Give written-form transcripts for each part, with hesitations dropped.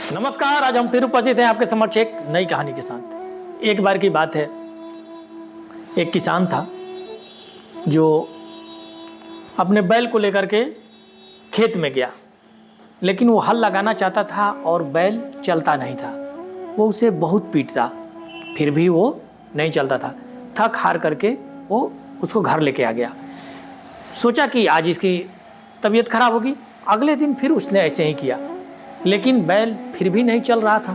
नमस्कार। आज हम फिर उपस्थित हैं आपके समक्ष एक नई कहानी के साथ। एक बार की बात है, एक किसान था जो अपने बैल को लेकर के खेत में गया, लेकिन वो हल लगाना चाहता था और बैल चलता नहीं था। वो उसे बहुत पीटता, फिर भी वो नहीं चलता था। थक हार करके वो उसको घर लेके आ गया। सोचा कि आज इसकी तबीयत खराब होगी। अगले दिन फिर उसने ऐसे ही किया, लेकिन बैल फिर भी नहीं चल रहा था।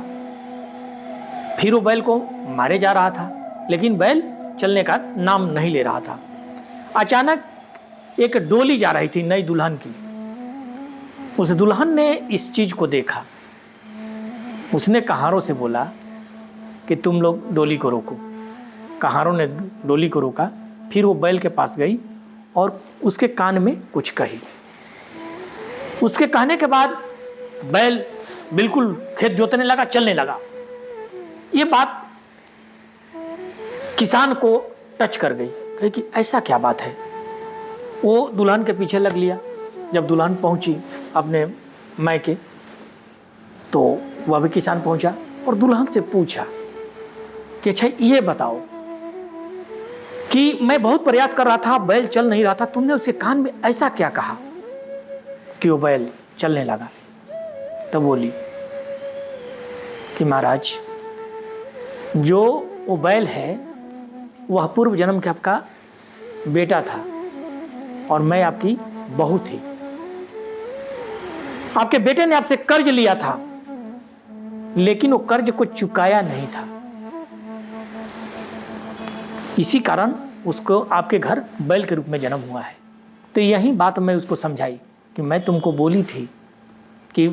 फिर वो बैल को मारे जा रहा था, लेकिन बैल चलने का नाम नहीं ले रहा था। अचानक एक डोली जा रही थी नई दुल्हन की। उस दुल्हन ने इस चीज को देखा। उसने कहारों से बोला कि तुम लोग डोली को रोको। कहारों ने डोली को रोका। फिर वो बैल के पास गई और उसके कान में कुछ कही। उसके कहने के बाद बैल बिल्कुल खेत जोतने लगा, चलने लगा। ये बात किसान को टच कर गई, कहे कि ऐसा क्या बात है। वो दुल्हन के पीछे लग लिया। जब दुल्हन पहुंची अपने मायके, तो वह भी किसान पहुंचा और दुल्हन से पूछा कि अच्छा ये बताओ कि मैं बहुत प्रयास कर रहा था, बैल चल नहीं रहा था, तुमने उसके कान में ऐसा क्या कहा कि वो बैल चलने लगा। तब बोली कि महाराज, जो वो बैल है वह पूर्व जन्म के आपका बेटा था और मैं आपकी बहू थी। आपके बेटे ने आपसे कर्ज लिया था, लेकिन वो कर्ज को चुकाया नहीं था। इसी कारण उसको आपके घर बैल के रूप में जन्म हुआ है। तो यही बात मैं उसको समझाई कि मैं तुमको बोली थी कि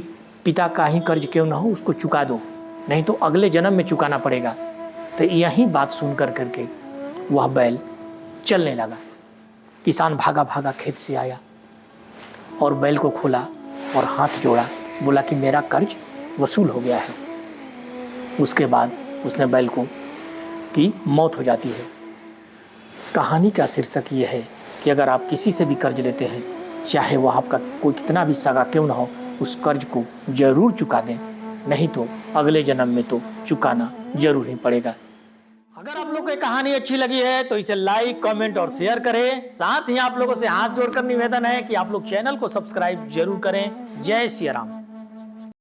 पिता का ही कर्ज क्यों ना हो, उसको चुका दो, नहीं तो अगले जन्म में चुकाना पड़ेगा। तो यही बात सुन करके वह बैल चलने लगा। किसान भागा भागा खेत से आया और बैल को खोला और हाथ जोड़ा, बोला कि मेरा कर्ज वसूल हो गया है। उसके बाद उसने बैल को की मौत हो जाती है। कहानी का शीर्षक ये है कि अगर आप किसी से भी कर्ज लेते हैं, चाहे वह आपका कोई कितना भी सगा क्यों ना हो, उस कर्ज को जरूर चुका दें, नहीं तो अगले जन्म में तो चुकाना जरूर ही पड़ेगा। अगर आप लोगों को कहानी अच्छी लगी है तो इसे लाइक, कमेंट और शेयर करें। साथ ही आप लोगों से हाथ जोड़कर निवेदन है कि आप लोग चैनल को सब्सक्राइब जरूर करें। जय श्री राम।